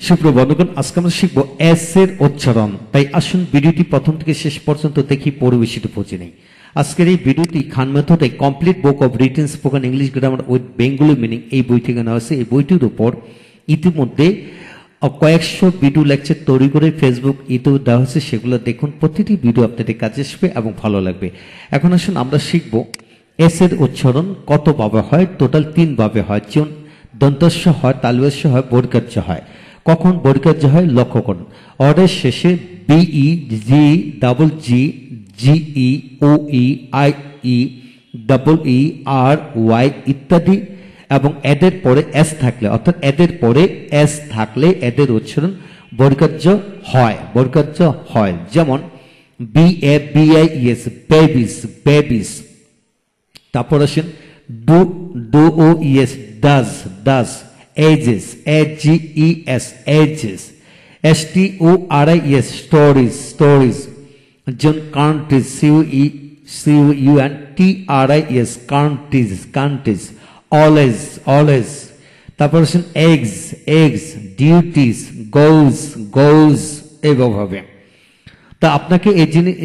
সুপ্রবন্ধগণ, আজকে আমরা শিখব এস এর উচ্চারণ। তাই আসুন ভিডিওটি প্রথম থেকে শেষ পর্যন্ত দেখি, পরিবেশিত বুঝে নেই। আজকের এই ভিডিওটি খান মেথডে complete book of written spoken English grammar with Bengali meaning এই বই থেকে নেওয়া হয়েছে। এই বইটির উপর ইতিমধ্যে কয়েকশো ভিডিও লেকচার তৈরি করে ফেসবুক ইউটিউব দেওয়া হয়েছে, সেগুলো দেখুন। প্রতিটি ভিডিও আপনাদের কাজে আসবে এবং ভালো লাগবে। এখন আসুন আমরা শিখব এস এর উচ্চারণ কত ভাবে হয়। টোটাল 3 ভাবে হয়। যেমন দন্তস্য হয়, তালব্য হয়, বর্গার্য হয়। কখন বর্গার্য হয় লক্ষ্য করুন। অর্ডের শেষে B E, G, double G, G E, O E, I E, double E, আর, ওয়াই ইত্যাদি এবং এদের পরে এস থাকলে, অর্থাৎ এদের পরে এস থাকলে এদের উচ্চারণ বর্গার্য হয়। বর্গার্য হয় যেমন B A B I S, babies, babies. তারপর আসেন do, do O ES, does, does. Ages, A G E S, ages. STORIES, stories, stories. যেমন countries, COUNTRIES, countries, countries. Always, always. তারপর আসেন eggs, eggs. Duties, goes, goes. এইভাবে তা আপনাকে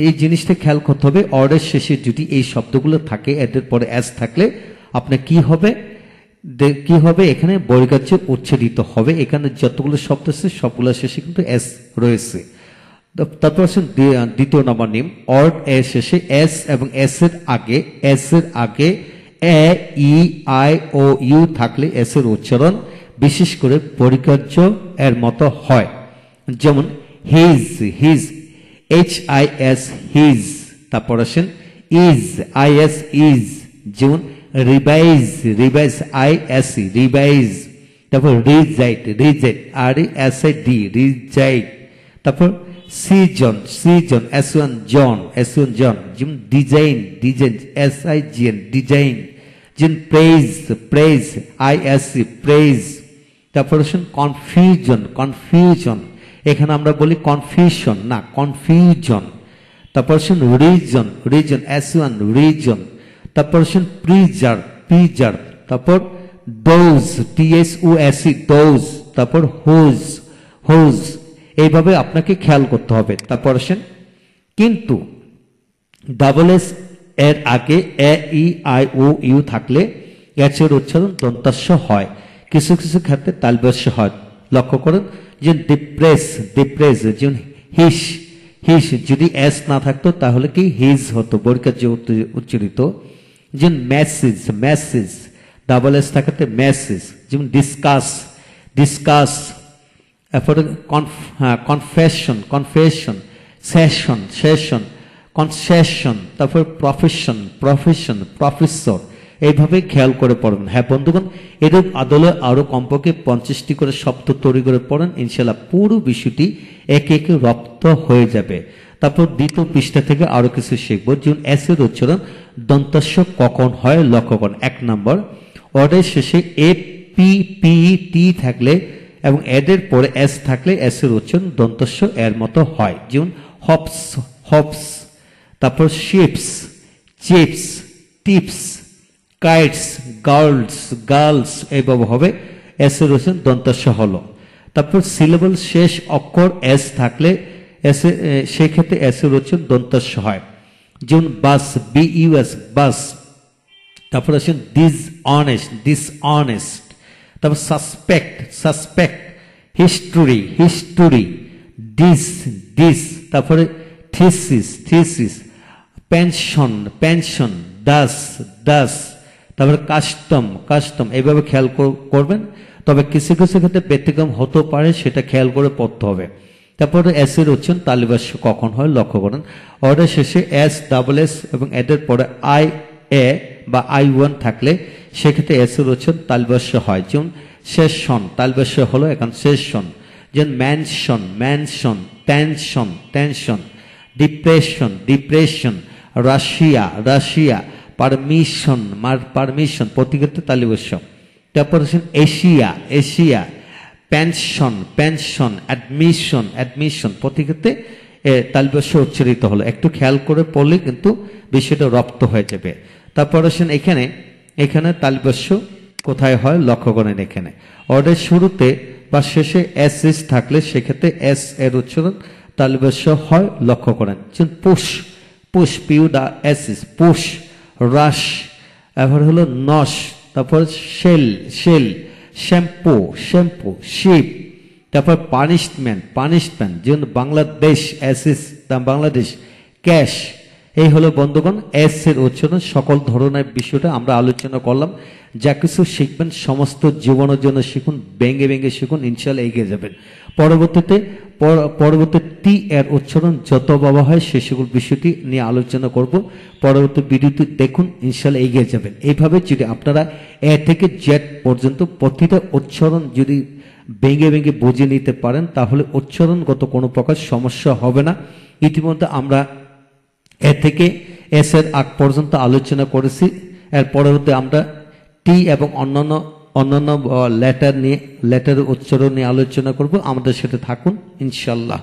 এই জিনিসটা খেয়াল করতে হবে। অর্ডার শেষে যদি এই শব্দগুলো থাকে, এদের পরে এস থাকলে আপনার কি হবে, এখানে বর্গার্য উচ্চারিত হবে। এখানে যতগুলো শব্দ আছে সবগুলো শেষে কিন্তু এস রয়েছে। তারপর আসেন দ্বিতীয় নম্বর নিয়ম, অর্ড এর শেষে এস এবং এস এর আগে এ, ই, আই, ও, ইউ থাকলে এস এর উচ্চারণ বিশেষ করে বর্গার্য এর মতো হয়। যেমন হিজ, হিজ, HIS, হিজ। তারপর আসেন ইজ, IS, ইজ। যেমন রিভাইজ, রিভাইজ, ISE, রিভাইজ। তারপর রিজাইট, রিজাইট, RESID, রিজাইট। তারপর সিজন, সিজন, S1 জন, S1 জন। যেমন ডিজাইন, ডিজাইন, SIGN, ডিজাইন। যেমন প্রেজ, প্রেজ, ISE, প্রেজ। তারপর আসেন কনফিউজন, কনফিউজন। এখানে আমরা বলি কনফিউশন না, কনফিউজন। তারপর আসেন রিজন, রিজন, S1 রিজন। তারপর আসেন প্রিজার্ভ, প্রিজার্ভ। তারপর ডোজ, TSOSE, ডোজ। তারপর হোজ, হোজ। এইভাবে আপনাকে খেয়াল করতে হবে। তারপর আসেন কিন্তু, ডাবল এস এর আগে এ, ই, আই, ও, ইউ থাকলে এস এর উচ্চারণ দন্তাস্য হয়। কিছু কিছু ক্ষেত্রে তালব্য হয়। লক্ষ্য করুন যে ডিপ্রেস, ডিপ্রেস। যেমন হিস, হিস। যদি এস না থাকতো তাহলে কি হিজ হতো, বর্গার্য উচ্চারিত। যেমন মেসেজ, মেসেজ। ডাবল এস থাকাতে মেসেজ। যেমন ডিসকাস, ডিসকাস। এরপরে confession, confession. Session, session, concession. তারপর প্রফেশন, প্রফেশন, প্রফেসর। এইভাবে খেয়াল করে পড়বেন। হ্যাঁ বন্ধুগণ, এরূপ আদলে আরো কমপক্ষে 50টি করে শব্দ তৈরি করে পড়েন। ইনশাল্লাহ পুরো বিষয়টি একে একে রপ্ত হয়ে যাবে। তারপর দ্বিতীয় পৃষ্ঠা থেকে আরো কিছু শিখবো। যেমন এস এর উচ্চারণ দন্তাস্য কখন হয় লক্ষ্য করুন। 1 নম্বর, অর্ডের শেষে APPT থাকলে এবং এদের পরে এস থাকলে এস এর উচ্চারণ দন্তাস্য এর মতো হয়। যেমন হপস, হপস। তারপর ships, chips, tips, kites, girls, girls. এইভাবে হবে। এস এর উচ্চারণ দন্তাস্য হলো। তারপর সিলেবল শেষ অক্ষর এস থাকলে সেক্ষেত্রে এস এর উচ্চারণ দন্তাস্য হয়। যেমন বাস, BUS, বাস। তারপর আসেন ডিসঅনেস্ট, ডিসঅনেস্ট। তারপর সাসপেক্ট, সাসপেক্ট। History, history. ডিস, ডিস। তারপরে থিসিস, থিসিস। Pension, pension. ডাস, ডাস। তারপরে কাস্টম, কাস্টম। এইভাবে খেয়াল করবেন। তবে কিছু কিছু ক্ষেত্রে ব্যতিক্রম হতে পারে, সেটা খেয়াল করে পড়তে হবে। তারপরে এস এর উচ্চারণ তালিবাস্য কখন হয় লক্ষ্য করুন। অর্ডার শেষে এস, ডাবল এস এবং এদের পরে IA বা I1 থাকলে সেক্ষেত্রে এস এর উচ্চারণ তালিবাস্য হয়। যেমন সেশন, তালিবাস্য হলো এখন সেশন। যেমন mansion, mansion. Tension, tension. Depression, depression. Russia, Russia. Permission, permission. প্রতিক্ষেত্রে তালিবাস্য। তারপর আসেন Asia, Asia. Pension, pension. Admission, admission. প্রতিক্ষেত্রে তালব্য উচ্চারিত হলো। একটু খেয়াল করে পড়লে কিন্তু বিষয়টা রপ্ত হয়ে যাবে। তারপর আসেন এখানে, এখানে তালব্য কোথায় হয় লক্ষ্য করেন। এখানে অর্ডের শুরুতে বা শেষে এস এস থাকলে সেক্ষেত্রে এস এর উচ্চারণ তালব্য হয়, লক্ষ্য করেন। পুশ, পুশ, পিউ দা এস এস, পুশ। রাশ, এবার হলো নশ, তারপর shell, shell. Shampoo, shampoo. Ship, তারপর পানিশমেন্ট, পানিশমেন্ট। যেমন Bangladesh, S S, Bangladesh. Cash. এই হলো বন্ধুগণ এস এর উচ্চারণ। সকল ধরনের বিষয়টা আমরা আলোচনা করলাম। যা কিছু শিখবেন সমস্ত জীবনের জন্য শিখুন, ভেঙে ভেঙে শিখুন, ইনশাল্লাহ এগিয়ে যাবেন। পরবর্তী টি এর উচ্চারণ যত বাবা হয় সে সকল বিষয়টি নিয়ে আলোচনা করব। পরবর্তী ভিডিওটি দেখুন, ইনশাল্লাহ এগিয়ে যাবেন। এইভাবে যদি আপনারা এ থেকে জেড পর্যন্ত প্রতিটা উচ্চারণ যদি ভেঙে ভেঙে বুঝে নিতে পারেন তাহলে উচ্চারণগত কোনো প্রকার সমস্যা হবে না। ইতিমধ্যে আমরা এ থেকে এস এর আগ পর্যন্ত আলোচনা করেছি। এর পরবর্তী আমরা টি এবং অন্যান্য লেটারের উচ্চারণ নিয়ে আলোচনা করব। আমাদের সাথে থাকুন ইনশাল্লাহ।